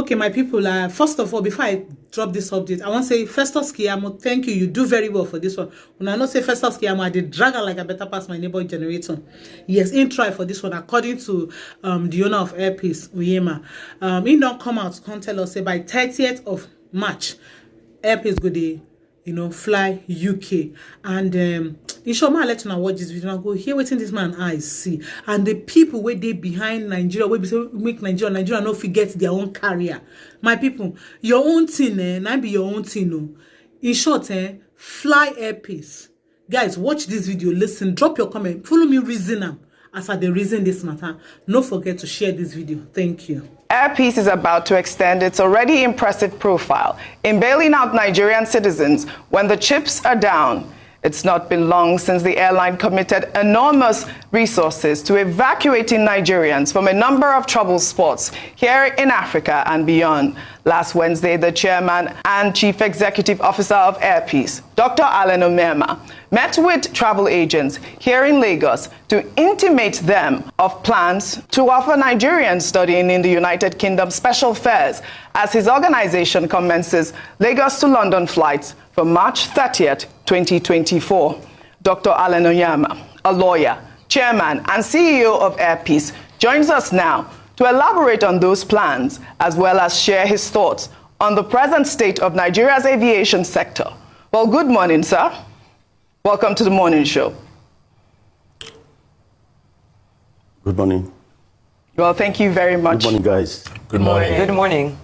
Okay, my people, first of all, before I drop this update, I want to say, Festus Keyamo, thank you. You do very well for this one. When I not say Festus Keyamo, I did drag her like a better pass my neighbor generator. Yes, in try for this one, according to the owner of Airpeace, Onyema. He don't come out, can't tell us, say by 30th of March, Airpeace go dey, fly UK. And in short, I let you know watch this video and go hear what this man eyes see. And the people where they behind Nigeria, where they make Nigeria not forget their own career. My people, your own thing, not be your own thing. No. In short, fly Airpeace. Guys, watch this video, listen, drop your comment, follow me reason them as I the reason this matter. Don't forget to share this video. Thank you. Airpeace is about to extend its already impressive profile in bailing out Nigerian citizens when the chips are down. It's not been long since the airline committed enormous resources to evacuating Nigerians from a number of troubled spots here in Africa and beyond. Last Wednesday, the chairman and chief executive officer of Airpeace, Dr. Onyema, met with travel agents here in Lagos to intimate them of plans to offer Nigerians studying in the United Kingdom special fares as his organization commences Lagos to London flights from March 30th, 2024. Dr. Onyema, a lawyer, chairman, and CEO of Airpeace, joins us now to elaborate on those plans, as well as share his thoughts on the present state of Nigeria's aviation sector. Well, good morning, sir. Welcome to the morning show. Good morning. Well, thank you very much. Good morning, guys. Good morning. Good morning.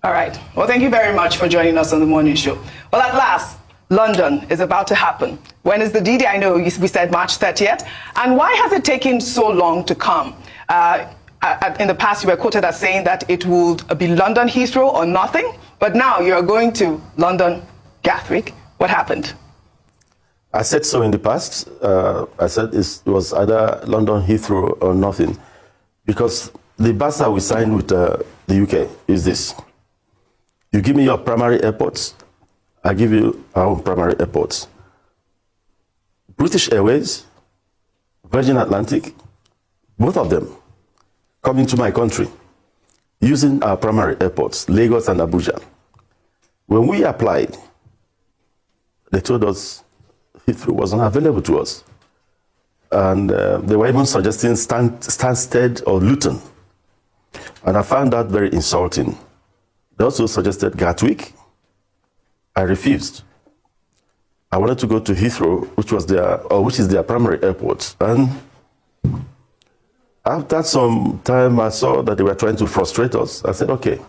All right. Well, thank you very much for joining us on the morning show. Well, at last, London is about to happen. When is the D-Day? I know we said March 30th. And why has it taken so long to come? In the past, you were quoted as saying that it would be London Heathrow or nothing. But now you're going to London Gatwick. What happened? I said so in the past. I said it was either London Heathrow or nothing. Because the BASA we signed with the UK is this. You give me your primary airports, I give you our own primary airports. British Airways, Virgin Atlantic, both of them come into my country using our primary airports, Lagos and Abuja. When we applied, they told us Heathrow wasn't available to us. And they were even suggesting Stansted or Luton. And I found that very insulting. They also suggested Gatwick. I refused. I wanted to go to Heathrow, which is their primary airport. And after some time, I saw that they were trying to frustrate us. I said, okay.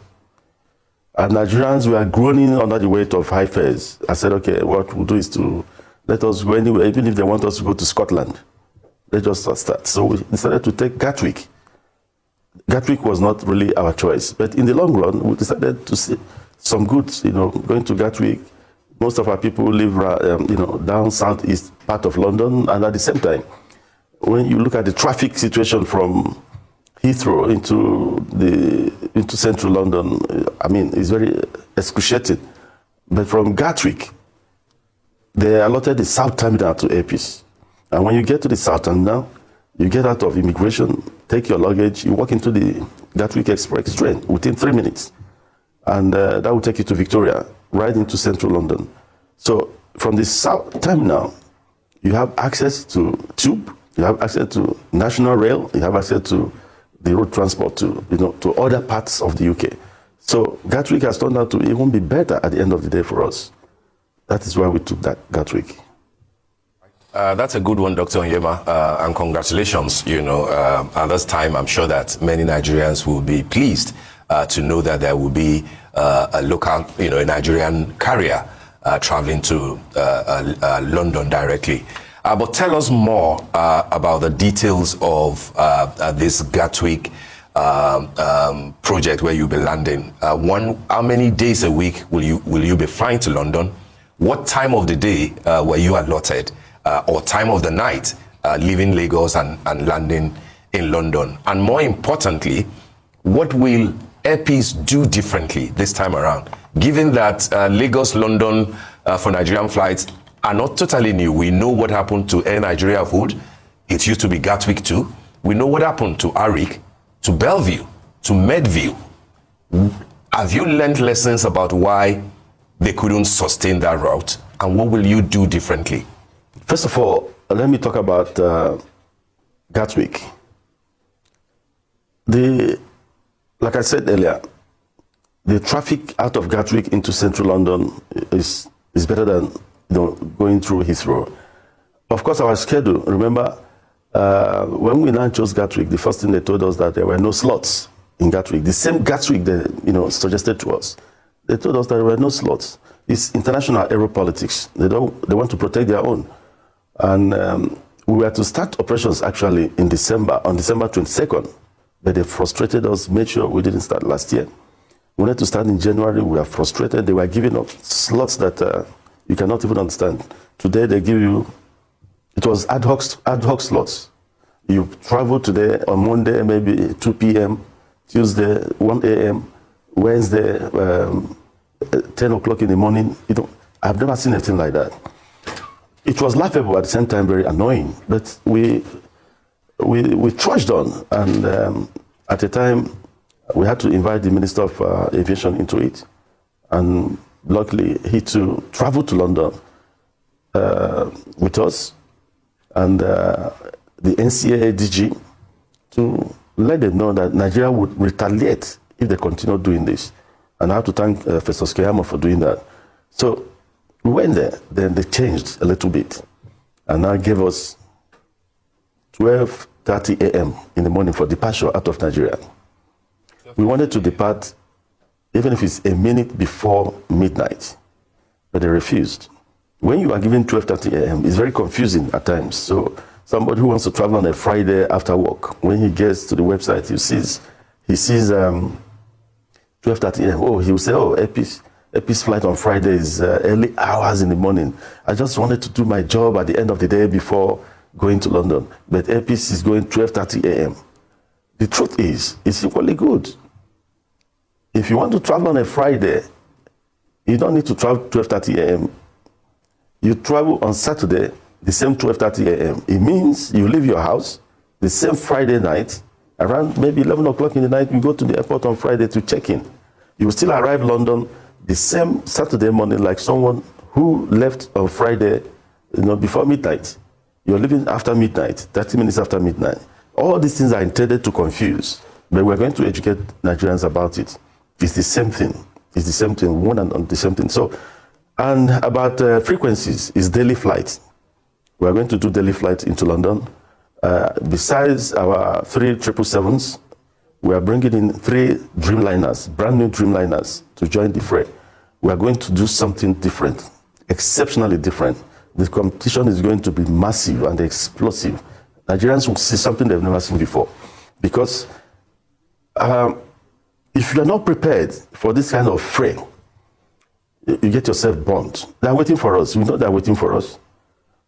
And Nigerians were groaning under the weight of high fares. I said, okay, what we'll do is to let us go anywhere, even if they want us to go to Scotland. Let's just start. So we decided to take Gatwick. Gatwick was not really our choice, but in the long run, we decided to see some goods, going to Gatwick. Most of our people live, down southeast part of London, and at the same time, when you look at the traffic situation from Heathrow into central London, it's very excruciating. But from Gatwick, they allotted the South Terminal to Airpeace. And when you get to the South Terminal, you get out of immigration, take your luggage, you walk into the Gatwick Express train within 3 minutes. And that will take you to Victoria, right into central London. So from the South Terminal, you have access to tube, you have access to national rail, you have access to the road transport to other parts of the UK. So Gatwick has turned out to even be better at the end of the day for us. That is why we took that Gatwick. That's a good one, Dr. Onyema, and congratulations. At this time, I'm sure that many Nigerians will be pleased to know that there will be a local, a Nigerian carrier traveling to London directly. But tell us more about the details of this Gatwick project where you'll be landing. How many days a week will you be flying to London? What time of the day were you allotted? Or time of the night, leaving Lagos and landing in London? And more importantly, what will Airpeace do differently this time around? Given that Lagos-London for Nigerian flights are not totally new. We know what happened to Air Nigeria of old. It used to be Gatwick too. We know what happened to Arik, to Bellevue, to Medville. Have you learned lessons about why they couldn't sustain that route? And what will you do differently? First of all, let me talk about Gatwick. Like I said earlier, the traffic out of Gatwick into central London is better than going through Heathrow. Of course, our schedule, remember, when we now chose Gatwick, the first thing they told us that there were no slots in Gatwick. The same Gatwick they suggested to us. They told us that there were no slots. It's international aeropolitics. They want to protect their own. And we were to start operations actually in December, on December 22nd, but they frustrated us, made sure we didn't start last year. We wanted to start in January, we were frustrated. They were giving up slots that you cannot even understand. Today they give you, it was ad hoc slots. You travel today, on Monday, maybe 2 p.m., Tuesday, 1 a.m., Wednesday, 10 o'clock in the morning. I've never seen anything like that. It was laughable, at the same time very annoying, but we trudged on, and at the time we had to invite the Minister of Aviation into it, and luckily he too traveled to London with us and the NCAA DG to let them know that Nigeria would retaliate if they continue doing this. And I have to thank Festus Keyamo for doing that. So we went there, then they changed a little bit, and now gave us 12:30 a.m. in the morning for departure out of Nigeria. We wanted to depart even if it's a minute before midnight, but they refused. When you are given 12:30 a.m., it's very confusing at times. So somebody who wants to travel on a Friday after work, when he gets to the website, he sees 12:30 a.m. Oh, he will say, oh, Epi's flight on Friday is early hours in the morning. I just wanted to do my job at the end of the day before going to London. But Epis is going 12:30 a.m. The truth is, it's equally good. If you want to travel on a Friday, you don't need to travel 12:30 a.m. You travel on Saturday, the same 12:30 a.m. It means you leave your house the same Friday night, around maybe 11 o'clock in the night, you go to the airport on Friday to check in. You will still arrive London the same Saturday morning like someone who left on Friday, before midnight. You're leaving after midnight, 30 minutes after midnight. All these things are intended to confuse, but we're going to educate Nigerians about it. It's the same thing. It's the same thing, one and the same thing. So, and about frequencies, is daily flights. We're going to do daily flights into London. Besides our 3 777s, we are bringing in 3 Dreamliners, brand new Dreamliners, to join the fray. We are going to do something different, exceptionally different. The competition is going to be massive and explosive. Nigerians will see something they've never seen before. Because if you are not prepared for this kind of fray, you get yourself burnt. They're waiting for us. We know they're waiting for us.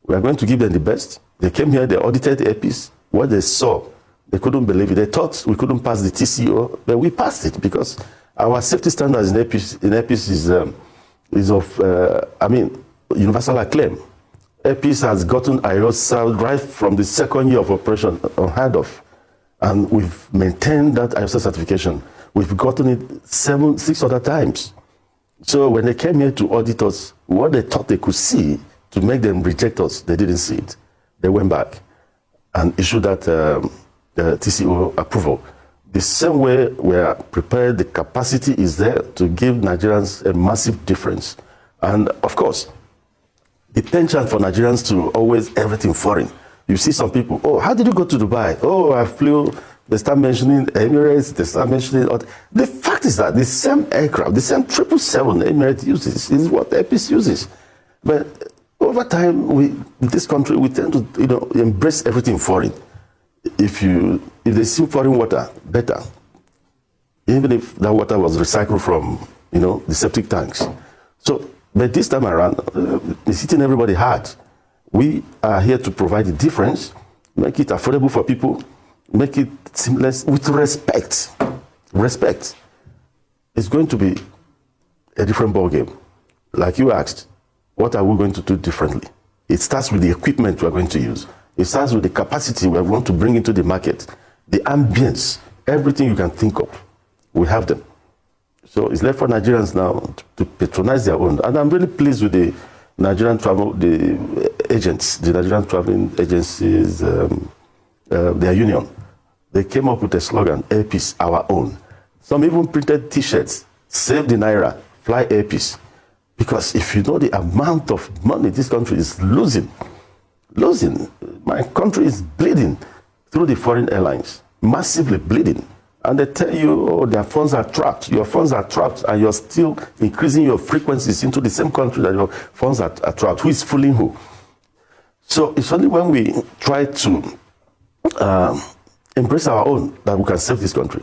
We are going to give them the best. They came here, they audited the Epis. What they saw, they couldn't believe it. They thought we couldn't pass the TCO, but we passed it because our safety standards in Epis is of, universal acclaim. Epis has gotten IOSA right from the second year of operation unheard of. And we've maintained that IOSA certification. We've gotten it 6 other times. So when they came here to audit us, what they thought they could see to make them reject us, they didn't see it. They went back and issued that TCO approval. The same way we are prepared, the capacity is there to give Nigerians a massive difference. And of course, the penchant for Nigerians to always everything foreign. You see some people, oh, how did you go to Dubai? Oh, I flew. They start mentioning Emirates, they start mentioning. The fact is that the same aircraft, the same 777 Emirates uses is what Epis uses. But over time, in this country, we tend to embrace everything foreign. If they see foreign water, better. Even if that water was recycled from the septic tanks. So, but this time around, it's hitting everybody hard. We are here to provide a difference, make it affordable for people, make it seamless with respect. Respect. It's going to be a different ballgame. Like you asked, what are we going to do differently? It starts with the equipment we're going to use. It starts with the capacity we want to bring into the market, the ambience, everything you can think of. We have them. So it's left for Nigerians now to patronize their own. And I'm really pleased with the Nigerian travel, the agents, the Nigerian traveling agencies, their union. They came up with a slogan, Airpeace, our own. Some even printed T-shirts, save the Naira, fly Airpeace. Because if you know the amount of money this country is losing, my country is bleeding through the foreign airlines, massively bleeding. And they tell you, oh, their funds are trapped. Your funds are trapped, and you're still increasing your frequencies into the same country that your funds are trapped. Who is fooling who? So it's only when we try to embrace our own that we can save this country.